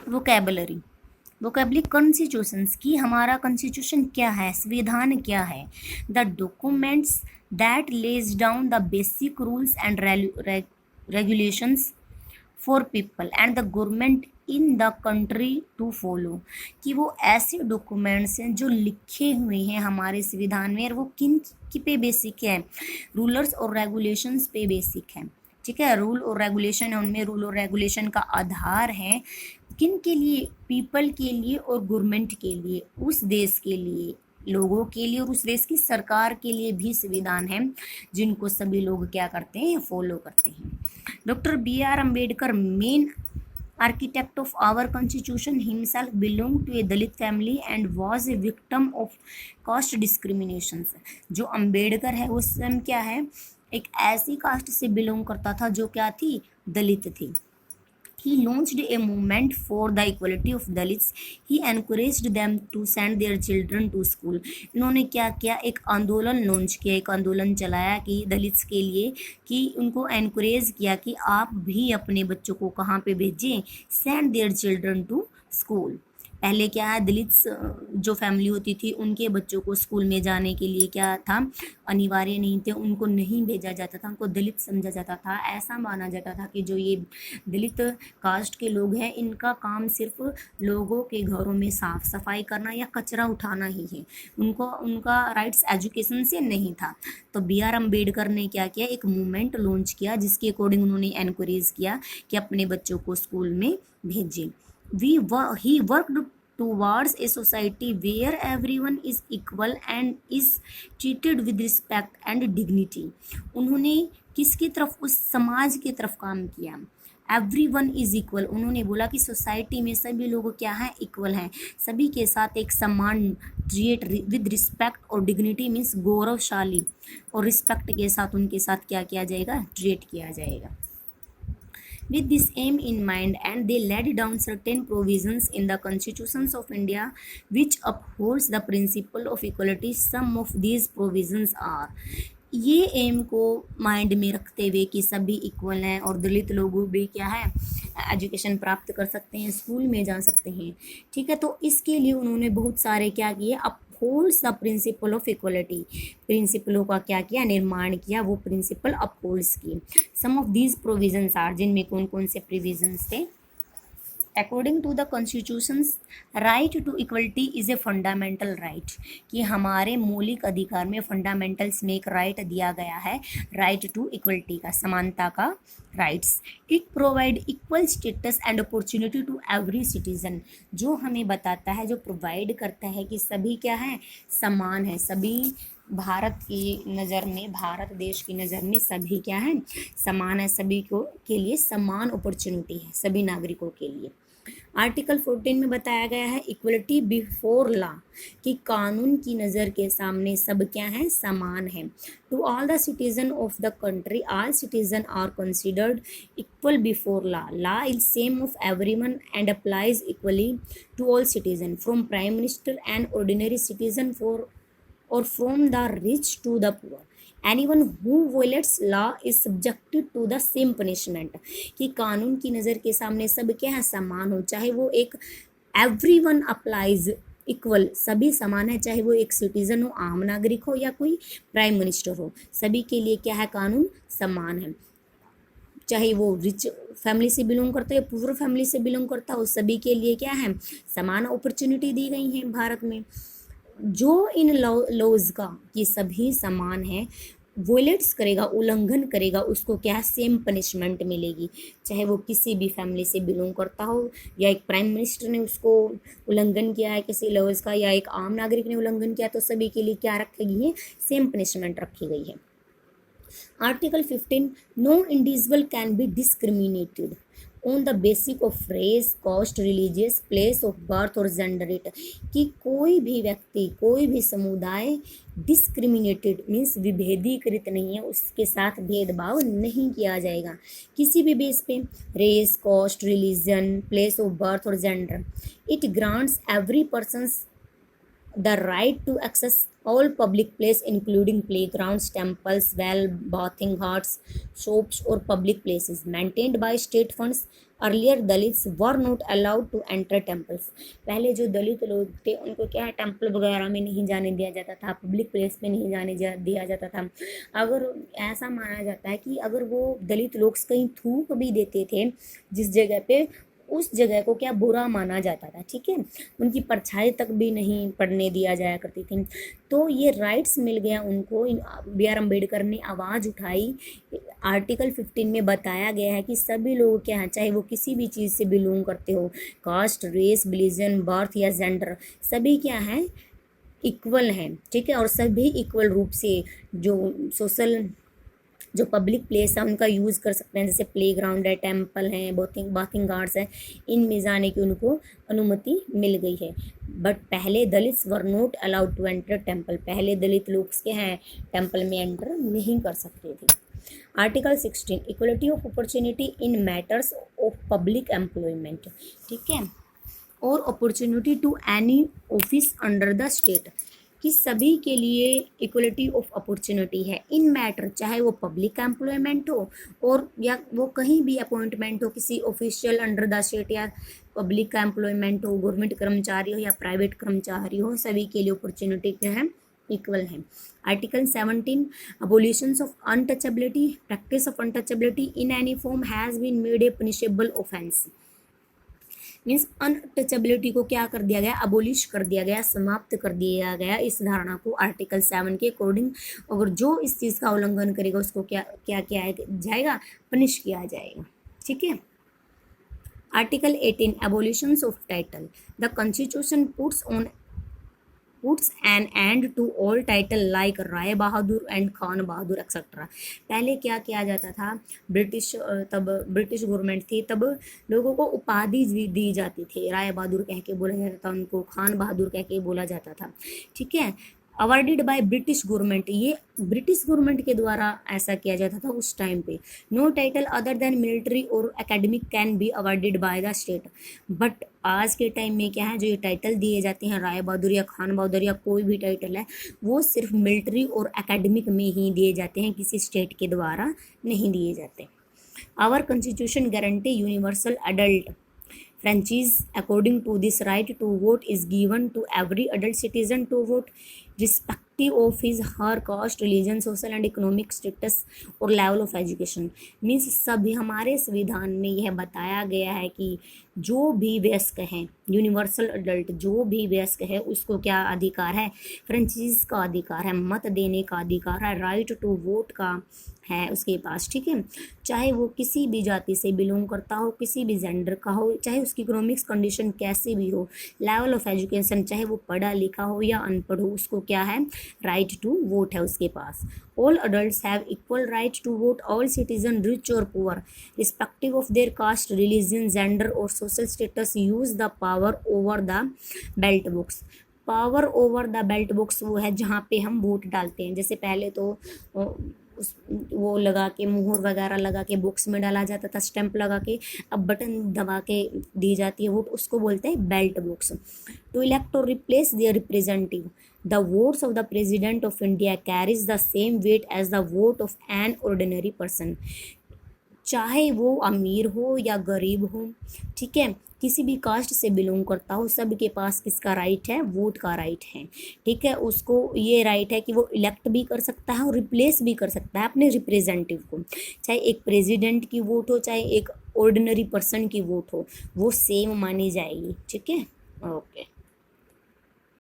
Vocabulary vocabulary constitutions की हमारा constitution क्या है, संविधान क्या है। The documents that lays down the basic rules and regulations for people and the government in the country to follow, कि वो ऐसे डॉक्यूमेंट्स हैं जो लिखे हुए हैं हमारे संविधान में, और वो किन की पे बेसिक है, रूलर्स और रेगुलेशंस पे बेसिक है। ठीक है, रूल और रेगुलेशन है, उनमें रूल और रेगुलेशन का आधार है किन के लिए, पीपल के लिए और गवर्नमेंट के लिए, उस देश के लिए, लोगों के लिए, और उस देश की सरकार के लिए भी संविधान है जिनको सभी लोग क्या करते हैं, फॉलो करते हैं। Doctor B R Ambedkar, main architect of our constitution, himself belonged to a Dalit family and was a victim of caste discriminations। जो अम्बेडकर है वो स्वयं क्या है, एक ऐसी कास्ट से बिलोंग करता था जो क्या थी, दलित थी। He launched a movement for the equality of Dalits. He encouraged them to send their children to school। इन्होंने क्या किया, एक आंदोलन लॉन्च किया, एक आंदोलन चलाया कि दलित्स के लिए, कि उनको एनकरेज किया कि आप भी अपने बच्चों को कहाँ पे भेजें, send their children to school. पहले क्या है, दलित्स जो फैमिली होती थी उनके बच्चों को स्कूल में जाने के लिए क्या था, अनिवार्य नहीं थे, उनको नहीं भेजा जाता था, उनको दलित समझा जाता था। ऐसा माना जाता था कि जो ये दलित कास्ट के लोग हैं इनका काम सिर्फ लोगों के घरों में साफ सफाई करना या कचरा उठाना ही है, उनको उनका राइट्स एजुकेशन से नहीं था। तो बी आर अम्बेडकर ने क्या किया, एक मूवमेंट लॉन्च किया जिसके अकॉर्डिंग उन्होंने एनकरेज किया कि अपने बच्चों को स्कूल में भेजें। He worked towards a society where everyone is equal and is treated with respect and dignity। उन्होंने किसकी तरफ, उस समाज की तरफ काम किया, एवरीवन इज इक्वल। उन्होंने बोला कि सोसाइटी में सभी लोग क्या हैं, इक्वल हैं, सभी के साथ एक समान ट्रीट विद रिस्पेक्ट, और डिग्निटी मीन्स गौरवशाली, और रिस्पेक्ट के साथ उनके साथ क्या किया जाएगा, ट्रीट किया जाएगा। With this aim in mind, and they laid down certain provisions in the constitutions of India which upholds the principle of equality। Some of these provisions are, ये एम को माइंड में रखते हुए कि सभी इक्वल हैं और दलित लोग भी क्या है, एजुकेशन प्राप्त कर सकते हैं, स्कूल में जा सकते हैं। ठीक है, तो इसके लिए उन्होंने बहुत सारे क्या किए, upholds the principle of equality, प्रिंसिपलों का क्या किया, निर्माण किया, वो प्रिंसिपल अपहोल्ड्स की। Some of these provisions are, जिनमें कौन कौन से प्रोविजंस थे। According to the constitutions, right to equality is a fundamental right, कि हमारे मौलिक अधिकार में फंडामेंटल्स में एक राइट दिया गया है, राइट टू इक्वलिटी का, समानता का rights. It provide equal status and opportunity to every citizen, जो हमें बताता है, जो प्रोवाइड करता है कि सभी क्या है, समान है, सभी भारत की नज़र में, भारत देश की नज़र में सभी क्या है, समान है, सभी को के लिए समान अपॉर्चुनिटी है, सभी नागरिकों के लिए। आर्टिकल 14 में बताया गया है इक्वलिटी बिफोर लॉ, कि कानून की नज़र के सामने सब क्या है, समान है। To all the citizen of the country, all citizen are considered equal before law. Law is same of everyone and applies equally to all citizen, from prime minister and ordinary citizen for or from the rich to the poor। Anyone who violates law is subjected to the same punishment। कि कानून की नज़र के सामने सब क्या है, समान हो, चाहे वो एक everyone applies इक्वल, सभी समान है, चाहे वो एक सिटीजन हो, आम नागरिक हो, या कोई प्राइम मिनिस्टर हो, सभी के लिए क्या है, कानून समान है। चाहे वो रिच फैमिली से बिलोंग करता है या पुअर फैमिली से बिलोंग करता हो, सभी के लिए क्या है, समान अपॉर्चुनिटी दी गई है भारत में। जो इन लॉज का, कि सभी समान हैं, वोलेट्स करेगा, उल्लंघन करेगा, उसको क्या, सेम पनिशमेंट मिलेगी, चाहे वो किसी भी फैमिली से बिलोंग करता हो, या एक प्राइम मिनिस्टर ने उसको उल्लंघन किया है किसी लॉज का, या एक आम नागरिक ने उल्लंघन किया, तो सभी के लिए क्या रखी गई है, सेम पनिशमेंट रखी गई है। Article 15, no individual can be discriminated on the basic of race, caste, religious, place of birth और जेंडर इट, कि कोई भी व्यक्ति, कोई भी समुदाय डिस्क्रिमिनेटेड मीन्स विभेदीकृत नहीं है, उसके साथ भेदभाव नहीं किया जाएगा किसी भी बेस पे, race, caste, religion, place of birth और gender. It grants every persons the right to access all public place including playgrounds, temples, well, bathing huts, shops or public places maintained by state funds earlier Dalits were not allowed to enter temples. पहले जो दलित लोग थे उनको क्या है, temple वगैरह में नहीं जाने दिया जाता था, पब्लिक प्लेस में नहीं जाने दिया जाता था। अगर ऐसा माना जाता है कि अगर वो दलित लोग कहीं थूक भी देते थे जिस जगह पे, उस जगह को क्या बुरा माना जाता था, ठीक है, उनकी परछाई तक भी नहीं पड़ने दिया जाया करती थी। तो ये राइट्स मिल गया उनको, बी आर अम्बेडकर ने आवाज़ उठाई। आर्टिकल 15 में बताया गया है कि सभी लोग क्या हैं, चाहे वो किसी भी चीज़ से बिलोंग करते हो, कास्ट, रेस, रिलीजन, बर्थ या जेंडर, सभी क्या हैं, इक्वल हैं, ठीक है, और सभी इक्वल रूप से जो सोशल जो पब्लिक प्लेस है उनका यूज़ कर सकते हैं, जैसे प्लेग्राउंड है, टेम्पल हैं, बाथिंग गार्ड्स हैं, इनमें जाने की उनको अनुमति मिल गई है। बट पहले Dalits were not allowed to enter temple, पहले दलित लोग के हैं टेम्पल में एंटर नहीं कर सकते थे। Article 16 equality of opportunity in matters of public employment, ठीक है, और opportunity to any office under the state, कि सभी के लिए इक्वलिटी ऑफ अपॉर्चुनिटी है इन मैटर, चाहे वो पब्लिक एम्प्लॉयमेंट हो और या वो कहीं भी अपॉइंटमेंट हो किसी ऑफिशियल अंडर द स्टेट, या पब्लिक का एम्प्लॉयमेंट हो, गवर्नमेंट कर्मचारी हो या प्राइवेट कर्मचारी हो, सभी के लिए अपॉर्चुनिटी क्या है, इक्वल है। Article 17 abolitions of untouchability, practice of untouchability in any form has been made a punishable offence. Means untouchability को क्या कर दिया गया, अबोलिश कर दिया गया, समाप्त कर दिया गया इस धारणा को आर्टिकल 7 के अकॉर्डिंग। अगर जो इस चीज़ का उल्लंघन करेगा उसको क्या क्या किया जाएगा, पनिश किया जाएगा, ठीक है। Article 18 abolitions of title, the constitution puts an end to all title like Rai Bahadur and Khan Bahadur etcetera. पहले क्या किया जाता था, तब ब्रिटिश गवर्नमेंट थी, तब लोगों को उपाधि दी जाती थी, राय बहादुर कह के बोला जाता था उनको, खान बहादुर कह के बोला जाता था, ठीक है, अवार्डेड बाय ब्रिटिश गवर्नमेंट, ये ब्रिटिश गवर्नमेंट के द्वारा ऐसा किया जाता था उस टाइम पे। No title other than military और academic can be awarded by the state. But आज के टाइम में क्या है, जो ये टाइटल दिए जाते हैं राय बहादुर या खान बहादुर या कोई भी टाइटल है, वो सिर्फ मिलिट्री और एकेडमिक में ही दिए जाते हैं, किसी स्टेट के द्वारा नहीं दिए जाते। Our constitution guarantee universal adult franchise according to this right to vote is given to every adult citizen to vote respective of his her caste, religion, social and economic status और level of education। Means सभी हमारे संविधान में यह बताया गया है कि जो भी वयस्क हैं, यूनिवर्सल अडल्ट जो भी वयस्क है उसको क्या अधिकार है, फ्रेंचाइज का अधिकार है, मत देने का अधिकार है, राइट टू वोट का है उसके पास, ठीक है, चाहे वो किसी भी जाति से बिलोंग करता हो, किसी भी जेंडर का हो, चाहे उसकी इकोनॉमिक्स कंडीशन कैसी भी हो, लेवल ऑफ एजुकेशन चाहे वो पढ़ा लिखा हो या अनपढ़ हो, उसको क्या है, राइट टू वोट है उसके पास। All adults have equal right to vote, all citizen rich और poor respective of their caste, religion, gender और social status use the power over the ballot box. Power over the ballot box वो है जहाँ पे हम vote डालते हैं, जैसे पहले तो वो लगा के मुहर वगैरह लगा के बॉक्स में डाला जाता था, स्टैंप लगा के, अब बटन दबा के दी जाती है वोट, उसको बोलते हैं बैलेट बॉक्स। टू इलेक्ट और replace their representative, the votes of the president of India carries the same weight as the vote of an ordinary person, चाहे वो अमीर हो या गरीब हो, ठीक है, किसी भी कास्ट से बिलोंग करता हो, सबके पास किसका राइट है, वोट का राइट है, ठीक है, उसको ये राइट है कि वो इलेक्ट भी कर सकता है और रिप्लेस भी कर सकता है अपने रिप्रेजेंटेटिव को, चाहे एक प्रेसिडेंट की वोट हो चाहे एक ऑर्डिनरी पर्सन की वोट हो, वो सेम मानी जाएगी, ठीक है, ओके।